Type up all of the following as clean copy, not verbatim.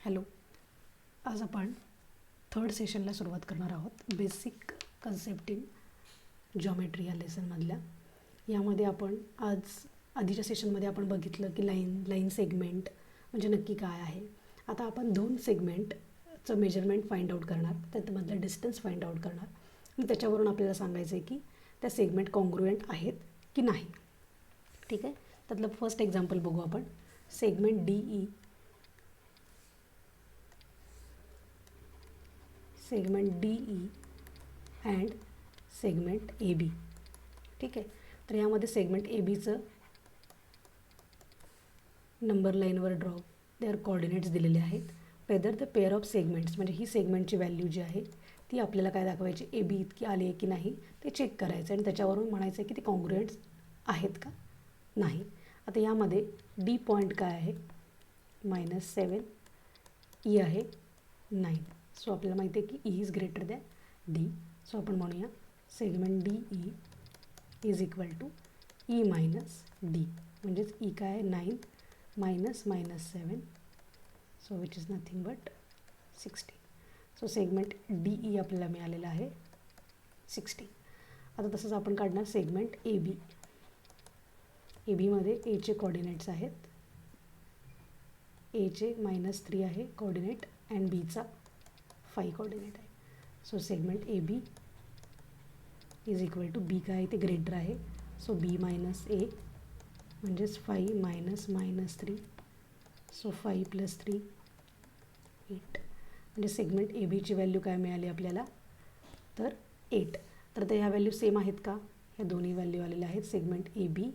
Hello. आज आपण third सेशनला सुरुवात करणार आहोत. बेसिक कन्सेप्ट इन जॉमेट्री या लेसनमधल्या. यामध्ये आपण आधीच्या सेशनमध्ये आपण बघितलं की लाईन सेगमेंट म्हणजे नक्की काय आहे. आता आपण 2 सेगमेंटचं मेजरमेंट फाइंड आउट करणार, त्यामधलं डिस्टन्स फाइंड आउट करणार आणि त्याच्यावरून आपल्याला सांगायचं आहे की त्या सेगमेंट कॉन्ग्रुएंट आहेत की नाही. ठीक आहे. त्यातलं फर्स्ट एक्झाम्पल बघू आपण. Segment DE and segment AB. ठीक आहे. तर यामध्ये सेगमेंट ABचं नंबर लाईनवर ड्रॉ देअर कोऑर्डिनेट्स दिलेले आहेत. Whether the pair of segments म्हणजे ही सेगमेंटची व्हॅल्यू जी आहे ती आपल्याला काय दाखवायची, AB इतकी आली आहे की नाही ते चेक करायचं आणि त्याच्यावरून म्हणायचं आहे की ते कॉन्ग्रुएंट्स आहेत का नाही. आता यामध्ये D पॉईंट काय आहे, -7, E आहे 9. सो आपल्याला माहिती आहे की E is greater than D. So आपण म्हणूया segment DE is equal to E minus D. म्हणजेच E काय आहे, 9 minus -7. So which is nothing but 16. So segment DE आपल्याला मिळालेला आहे 16. आता तसंच आपण काढणार सेगमेंट AB. ABमध्ये Aचे कोऑर्डिनेट्स आहेत. Aचे -3 आहे कोऑर्डिनेट अँड Bचा 5 कोऑर्डिनेट आहे. So segment AB is equal to B काय आहे ते ग्रेटर आहे. सो B मायनस A म्हणजेच 5 मायनस -3. सो 5 + 3 8. म्हणजे सेगमेंट ABची व्हॅल्यू काय मिळाली आपल्याला, तर 8. तर ह्या व्हॅल्यू सेम आहेत का, ह्या दोन्ही व्हॅल्यू आलेल्या आहेत. सेगमेंट AB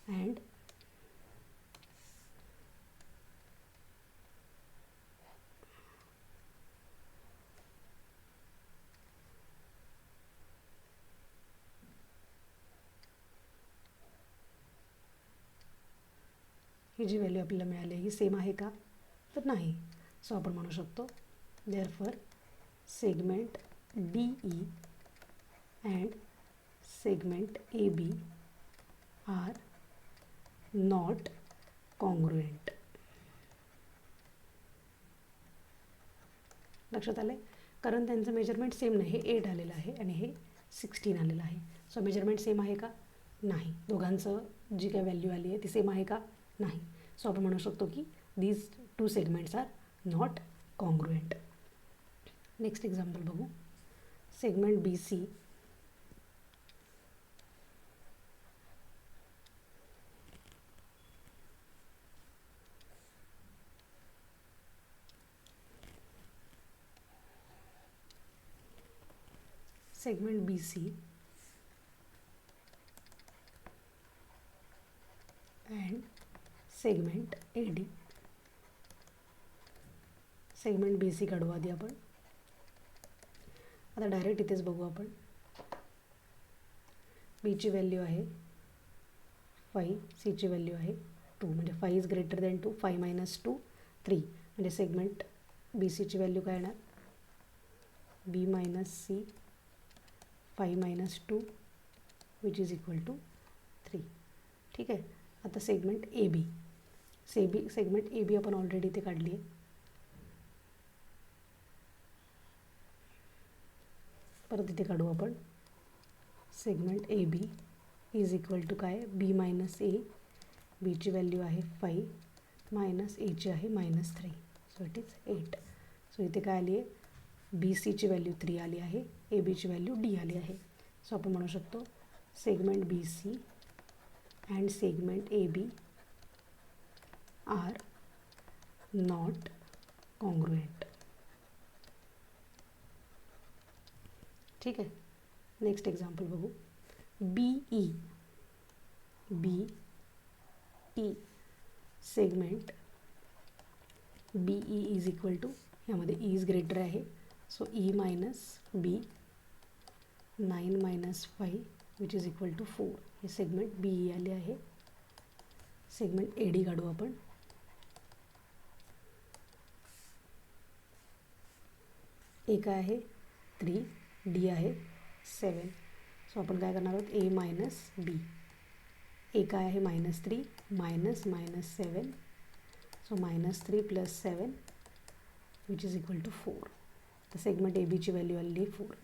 अँड ही जी व्हॅल्यू आपल्याला मिळाली ही सेम आहे का, तर नाही. सो आपण म्हणू शकतो therefore segment DE and segment AB are not congruent. लक्षात आलं आहे, कारण त्यांचं मेजरमेंट सेम नाही. हे 8 आलेलं आहे आणि हे 16 आलेलं आहे. सो मेजरमेंट सेम आहे का, नाही. दोघांचं जी काय व्हॅल्यू आली आहे ती सेम आहे का, नाही. सो आपण म्हणू शकतो की these 2 segments are not congruent. Next example बघू. Segment BC and segment AD. Segment BC काढू आधी आपण. आता डायरेक्ट इथेच बघू आपण. Bची व्हॅल्यू आहे 5, Cची व्हॅल्यू आहे 2. म्हणजे 5 इज ग्रेटर दॅन 2. 5 मायनस 2 3. म्हणजे सेगमेंट BCची व्हॅल्यू काय येणार, B minus C 5 minus 2 which is equal to 3. ठीक आहे. आता सेगमेंट AB. सेगमेंट AB आपण ऑलरेडी इथे काढली आहे. परत इथे काढू आपण. Segment AB is equal to काय, B मायनस A. Bची व्हॅल्यू आहे 5 मायनस Aची आहे -3. So it is 8. सो इथे काय आली आहे, BCची व्हॅल्यू 3 आली आहे, ABची व्हॅल्यू D आली आहे. सो आपण म्हणू शकतो segment BC and segment AB are not congruent. ठीक आहे. नेक्स्ट एक्झाम्पल बघू. BE segment BE is equal to, यामध्ये E इज ग्रेटर आहे. So E minus B 9 minus 5 which is equal to 4. हे सेगमेंट BE आले आहे. सेगमेंट AD काढू आपण. A काय आहे 3, D आहे 7. सो आपण काय करणार आहोत, A मायनस B. A काय आहे -3 minus -7. So -3 + 7 which is equal to 4. तर सेगमेंट ए बीची व्हॅल्यू आलेली आहे 4.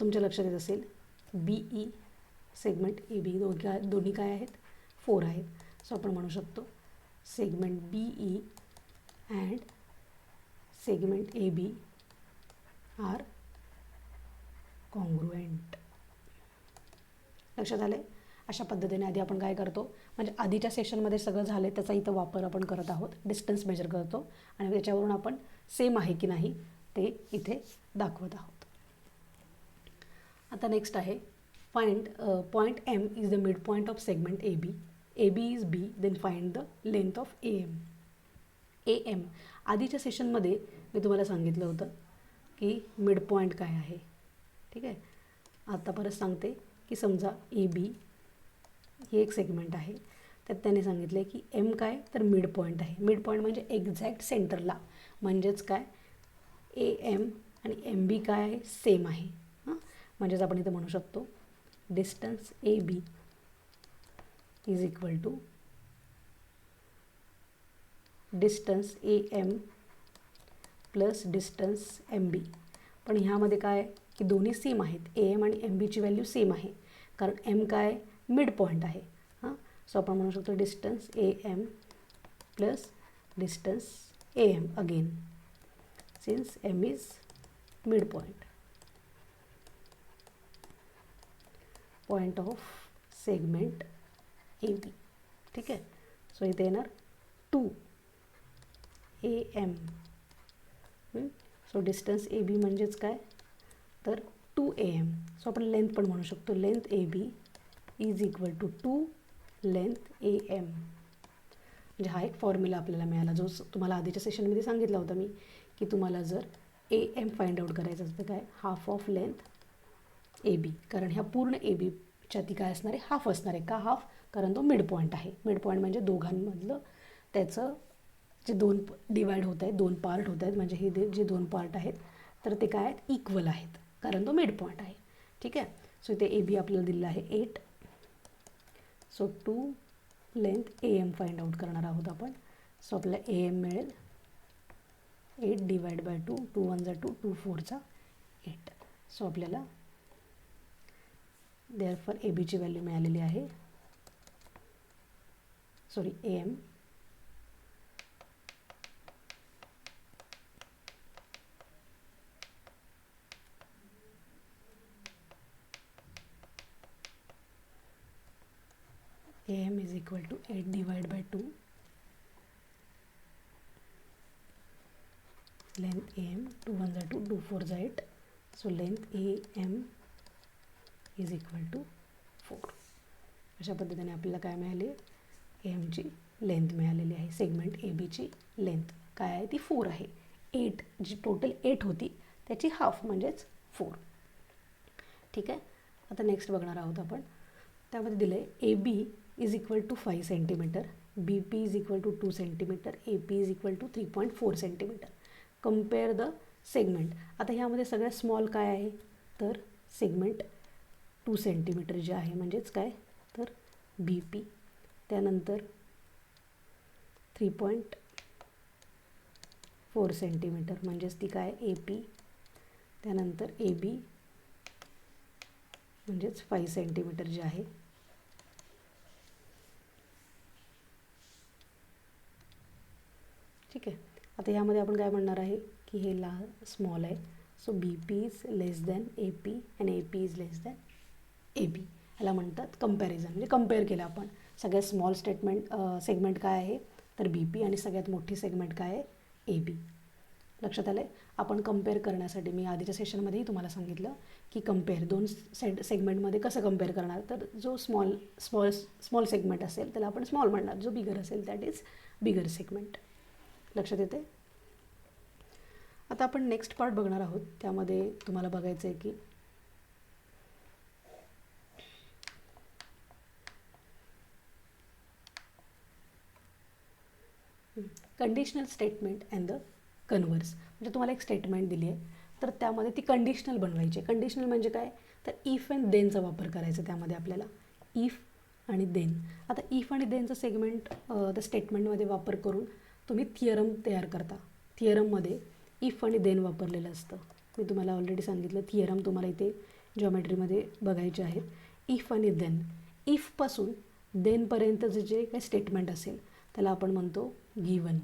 तुमच्या लक्षात येत असेल बी ई सेगमेंट ए बी दोन्ही काय आहेत 4 आहेत. सो आपण म्हणू शकतो segment B E and segment A B are congruent. लक्षात आलं आहे? अशा पद्धतीने आधी आपण काय करतो, म्हणजे आधीच्या सेशनमध्ये सगळं झालं आहे त्याचा इथं वापर आपण करत आहोत. डिस्टन्स मेजर करतो आणि त्याच्यावरून आपण सेम आहे की नाही ते इथे दाखवत आहोत. आता नेक्स्ट आहे point M is the midpoint of segment A B. A B is B, then find the length of A M. A M आधीच्या सेशनमध्ये मी तुम्हाला सांगितलं होतं की मिड पॉईंट काय आहे. ठीक आहे, आता परत सांगते की समजा ए बी ही एक सेगमेंट आहे, त्यात त्याने सांगितलं आहे की एम काय तर मिड पॉईंट आहे. मिड पॉईंट म्हणजे एक्झॅक्ट सेंटरला, म्हणजेच काय ए एम आणि एम बी काय आहे सेम आहे. म्हणजेच आपण इथं म्हणू शकतो distance A B is equal to distance A M plus distance M B. पण ह्यामध्ये काय की दोन्ही सेम आहेत, ए एम आणि एम बीची व्हॅल्यू सेम आहे कारण एम काय मिड पॉईंट आहे. सो आपण म्हणू शकतो distance A M plus distance A M again since M is midpoint of segment A B. ठीक आहे, सो इथे येणार 2 A M. So distance A B म्हणजेच काय तर 2 ए एम. सो आपण लेंथ पण म्हणू शकतो length A B is equal to 2 length A M. म्हणजे हा एक फॉर्म्युला आपल्याला मिळाला जो तुम्हाला आधीच्या सेशनमध्ये सांगितला होता मी की तुम्हाला जर ए एम फाइंड आउट करायचं असतं काय half of length A B, कारण ह्या पूर्ण ए बीच्या ती काय असणार आहे हाफ असणार आहे. का हाफ? कारण तो मिड पॉईंट आहे. मिड पॉईंट म्हणजे दोघांमधलं त्याचं जे दोन डिवाईड होत आहेत, दोन पार्ट होत आहेत, म्हणजे हे जे दोन पार्ट आहेत तर ते काय आहेत इक्वल आहेत कारण तो मिड पॉईंट आहे. ठीक आहे, सो इथे ए बी आपल्याला दिलेलं आहे 8. So 2 length A M find out करणार आहोत आपण. सो आपल्याला ए एम मिळेल 8 डिवाइड बाय 2, 2 1 जा 2, 2 4 जा 8. सो आपल्याला देअरफॉर ए बीची व्हॅल्यू मिळालेली आहे A M AM is equal to 8 divided by 2 length AM 2 1 जा 2 2 4 जा 8. so length AM is equal to 4. अशा पद्धतीने आपल्याला काय मिळाली AMची लेंथ मिळालेली आहे. सेगमेंट ए बीची लेंथ काय आहे ती 4 आहे. 8 जी टोटल 8 होती त्याची हाफ म्हणजेच 4. ठीक आहे, आता नेक्स्ट बघणार आहोत आपण. त्यामध्ये दिलं आहे A B is equal to 5 centimetre, B P is equal to 2 centimetre, A P is equal to 3.4 centimetre. Compare the segment. आता ह्यामध्ये सगळ्यात स्मॉल काय आहे तर सेगमेंट 2 सेंटीमीटर जे आहे म्हणजेच काय तर बी पी. त्यानंतर 3.4 सेंटीमीटर म्हणजेच ती काय ए पी. त्यानंतर ए बी म्हणजेच 5 सेंटीमीटर जे आहे. ठीक आहे, आता यामध्ये आपण काय म्हणणार आहे की हे स्मॉल आहे. So B P is less than A P and A P is less than A B. ह्याला म्हणतात कंपॅरिझन, म्हणजे कम्पेअर केलं आपण. सगळ्यात स्मॉल सेगमेंट काय आहे तर बी पी आणि सगळ्यात मोठी सेगमेंट काय आहे ए बी. लक्षात आलं आहे. आपण कम्पेअर करण्यासाठी मी आधीच्या सेशनमध्येही तुम्हाला सांगितलं की कम्पेअर दोन सेगमेंटमध्ये कसं कम्पेअर करणार. तर जो स्मॉल सेगमेंट असेल त्याला आपण स्मॉल म्हणणार, जो बिगर असेल दॅट इज बिगर सेगमेंट. लक्षात येते. आता आपण नेक्स्ट पार्ट बघणार आहोत. त्यामध्ये तुम्हाला बघायचं आहे की conditional statement and the converse. म्हणजे तुम्हाला एक स्टेटमेंट दिली आहे तर त्यामध्ये ती कंडिशनल बनवायची. कंडिशनल म्हणजे काय तर इफ अँड देनचा वापर करायचा त्यामध्ये आपल्याला. इफ आणि देन. आता इफ आणि देनचा सेगमेंट स्टेटमेंटमध्ये वापर करून तुम्ही थिअरम तयार करता. थिअरममध्ये इफ आणि देन वापरलेलं असतं. मी तुम्हाला ऑलरेडी सांगितलं, थिअरम तुम्हाला इथे जॉमेट्रीमध्ये बघायचे आहेत. इफ आणि देन, इफपासून देनपर्यंतचं जे काही स्टेटमेंट असेल त्याला आपण म्हणतो गिवन,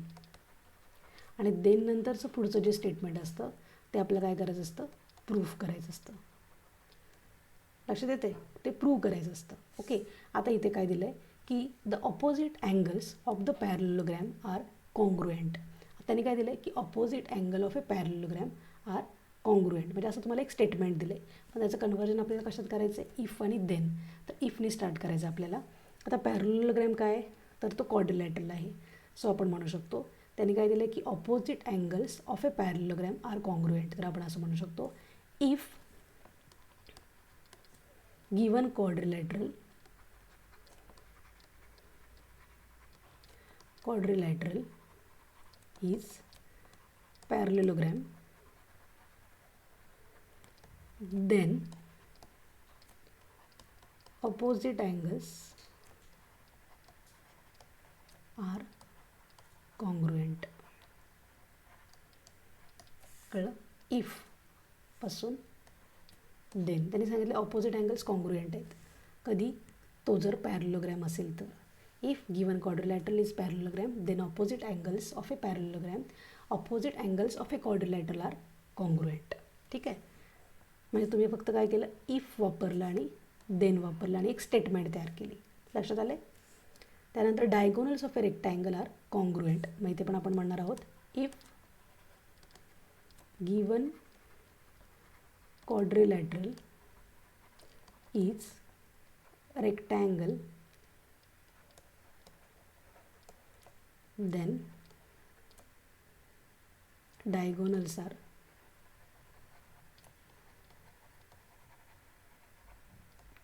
आणि देन नंतरचं पुढचं जे स्टेटमेंट असतं ते आपल्याला काय करायचं असतं, प्रूफ करायचं असतं. लक्षात येते, ते प्रूव्ह करायचं असतं. ओके, आता इथे काय दिलं आहे की the opposite angles of the parallelogram are congruent. त्यांनी काय दिलं आहे की opposite angle of a parallelogram are congruent, म्हणजे असं तुम्हाला एक स्टेटमेंट दिलं आहे. पण त्याचं कन्व्हर्जन आपल्याला कशात करायचं आहे, इफ आणि देन. तर इफने स्टार्ट करायचं आपल्याला. आता पॅरलोग्रॅम काय आहे, तर तो क्वाड्रिलॅटरल आहे. सो आपण म्हणू शकतो त्यांनी काय दिलं आहे की opposite angles of a parallelogram are congruent. तर आपण असं म्हणू शकतो, if given quadrilateral is parallelogram, then opposite angles are congruent. कळलं? इफ पासून देन त्यांनी सांगितले ऑपोजिट अँगल्स कॉन्ग्रुएंट आहेत. कधी, तो जर पॅरलोग्रॅम असेल तर. If given quadrilateral is parallelogram, then opposite angles of a quadrilateral are congruent. ठीक आहे, म्हणजे तुम्ही फक्त काय केलं, इफ वापरलं आणि देन वापरलं आणि एक स्टेटमेंट तयार केली. लक्षात आले? त्यानंतर diagonals of a rectangle are congruent. मग इथे पण आपण म्हणणार आहोत, if given quadrilateral is rectangle, then diagonals are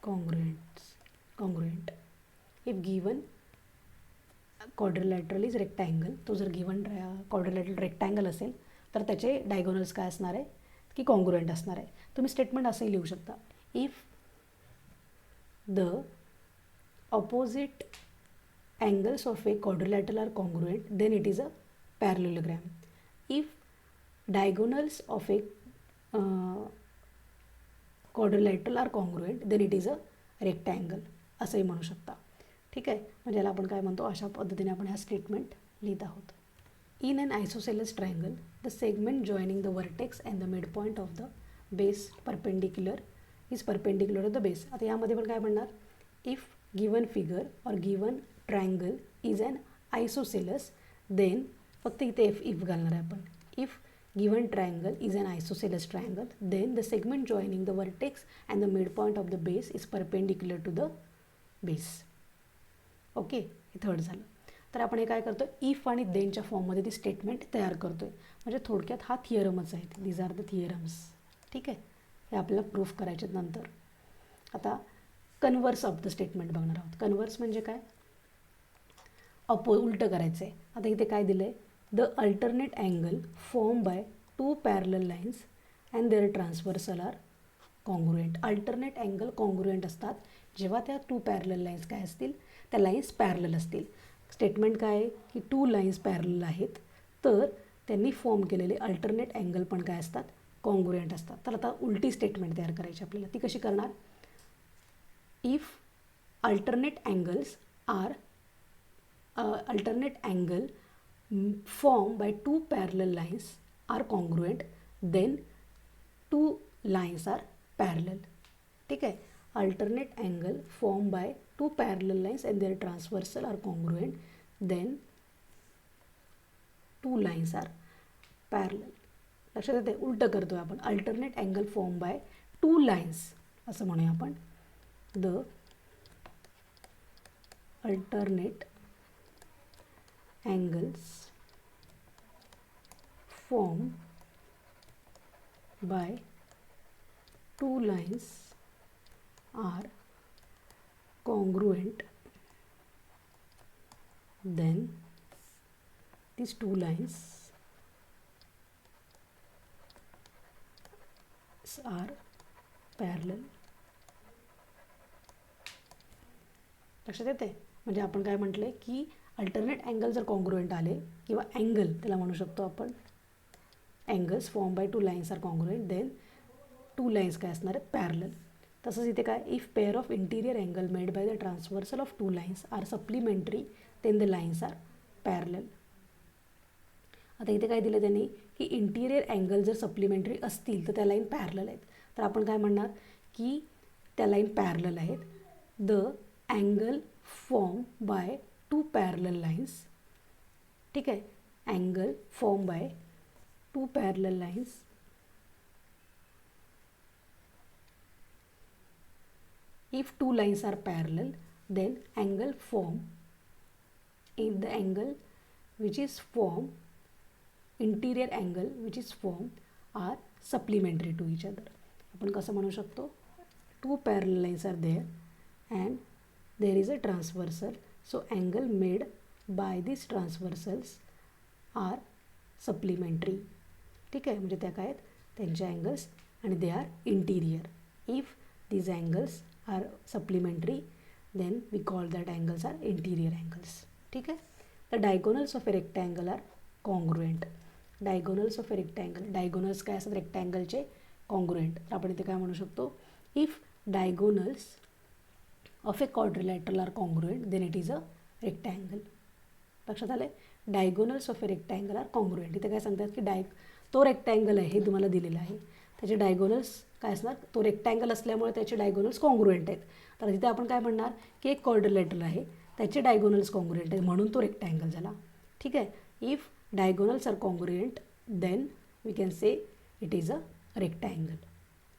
congruent. If given quadrilateral is rectangle, तो जर गिवन क्वाड्रिलॅटरल रेक्टँगल असेल तर त्याचे डायगोनल्स काय असणार आहे की कॉन्ग्रुएंट असणार आहे. तुम्ही स्टेटमेंट असंही लिहू शकता, if the opposite angles of a quadrilateral are congruent, then it is a parallelogram. If diagonals of a quadrilateral are congruent, then it is a rectangle, असंही म्हणू शकता. ठीक आहे, म्हणजे याला आपण काय म्हणतो, अशा पद्धतीने आपण ह्या स्टेटमेंट लिहित आहोत. In an isosceles triangle, the segment joining the vertex and the midpoint of the base is perpendicular to the base. आता यामध्ये पण काय म्हणणार, if given figure or given triangle is an isosceles, then फक्त इथे if घालणार आहे आपण. If given triangle is an isosceles triangle, then the segment joining the vertex and the midpoint of the base is perpendicular to the base. Okay, हे third झालं. तर आपण हे काय करतो, इफ आणि देनच्या फॉर्ममध्ये ती स्टेटमेंट तयार करतो आहे. म्हणजे थोडक्यात हा थिअरमच आहे. These are the theorems. ठीक आहे, हे आपल्याला प्रूफ करायचे नंतर. आता कन्व्हर्स ऑफ द स्टेटमेंट बघणार आहोत. कन्व्हर्स म्हणजे काय, उलटं करायचं आहे. आता इथे काय दिलं आहे, the alternate angle form by two parallel lines and their transversal are congruent. Alternate angle congruent असतात जेव्हा त्या टू पॅरलल लाईन्स काय असतील, त्या लाईन्स पॅरलल असतील. स्टेटमेंट काय आहे की टू लाईन्स पॅरलल आहेत, तर त्यांनी फॉर्म केलेले अल्टरनेट अँगल पण काय असतात, कॉन्ग्रुएंट असतात. तर आता उलटी स्टेटमेंट तयार करायची आपल्याला. ती कशी करणार, if alternate angle form by two parallel lines are congruent, then two lines are parallel. ठीक आहे, alternate angle formed by two parallel lines and their transversal are congruent, then two lines are parallel. लक्षात येते, उलटं करतोय आपण. Alternate angle form by two lines असं म्हणूया आपण. The alternate angles form by two lines are congruent, then these two lines are parallel. लक्षात येते, म्हणजे आपण काय म्हटलं की अल्टरनेट अँगल जर कॉन्ग्रुएंट आले, किंवा अँगल त्याला म्हणू शकतो आपण, angles form by two lines are congruent then two lines काय असणार आहेत पॅरलल. तसंच इथे काय if pair of interior angle made by the transversal of two lines are supplementary then the lines are parallel. आता इथे काय दिलं त्यांनी की इंटिरियर अँगल जर सप्लिमेंटरी असतील तर त्या लाईन पॅरलल आहेत. तर आपण काय म्हणणार की त्या लाईन पॅरलल आहेत. The angle form by two parallel lines, ठीक आहे, angle form by two parallel lines if two lines are parallel then angle form in the angle which is formed interior angle which is formed are supplementary to each other. आपण कसं म्हणू शकतो two parallel lines are there and there is a transversal so angle made by these transversals are supplementary. ठीक आहे, म्हणजे त्या काय आहेत त्यांचे अँगल्स आणि they are interior. If these angles are supplementary then we call that angles are interior angles. ठीक आहे. the diagonals of a rectangle are congruent. diagonals of a rectangle, diagonals काय असतात रेक्टँगलचे कॉन्ग्रुएंट. तर आपण इथे काय म्हणू शकतो if diagonals of a quadrilateral are congruent then it is a rectangle. लक्षात आलं आहे. Diagonals of a rectangle are congruent. इथे काय सांगतात की तो रेक्टँगल आहे हे तुम्हाला दिलेलं आहे, त्याचे डायगोनल्स काय असणार, तो रेक्टँगल असल्यामुळे त्याचे डायगोनल्स कॉन्ग्रुएंट आहेत. तर तिथे आपण काय म्हणणार की एक क्वाड्रिलॅटरल आहे त्याचे डायगोनल्स कॉन्ग्रुएंट आहेत म्हणून तो रेक्टँगल झाला. ठीक आहे. If diagonals are congruent then we can say it is a rectangle.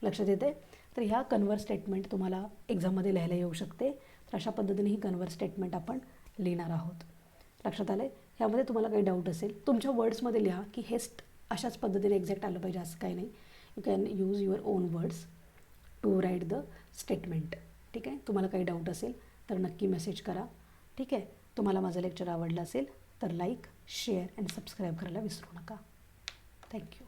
लक्षात येते. तर ह्या कन्व्हर्स स्टेटमेंट तुम्हाला एक्झाममध्ये लिहायला येऊ शकते. तर अशा पद्धतीने ही कन्व्हर्स स्टेटमेंट आपण लिहिणार आहोत. लक्षात आलं आहे. ह्यामध्ये तुम्हाला काही डाऊट असेल तुमच्या वर्ड्समध्ये लिहा की हे अशाच पद्धतीने एक्झॅक्ट आलं पाहिजे असं काही नाही. You can use your own words to write the statement. ठीक आहे. तुम्हाला काही डाऊट असेल तर नक्की मेसेज करा. ठीक आहे. तुम्हाला माझं लेक्चर आवडलं असेल तर लाईक शेअर अँड सबस्क्राईब करायला विसरू नका. थँक्यू.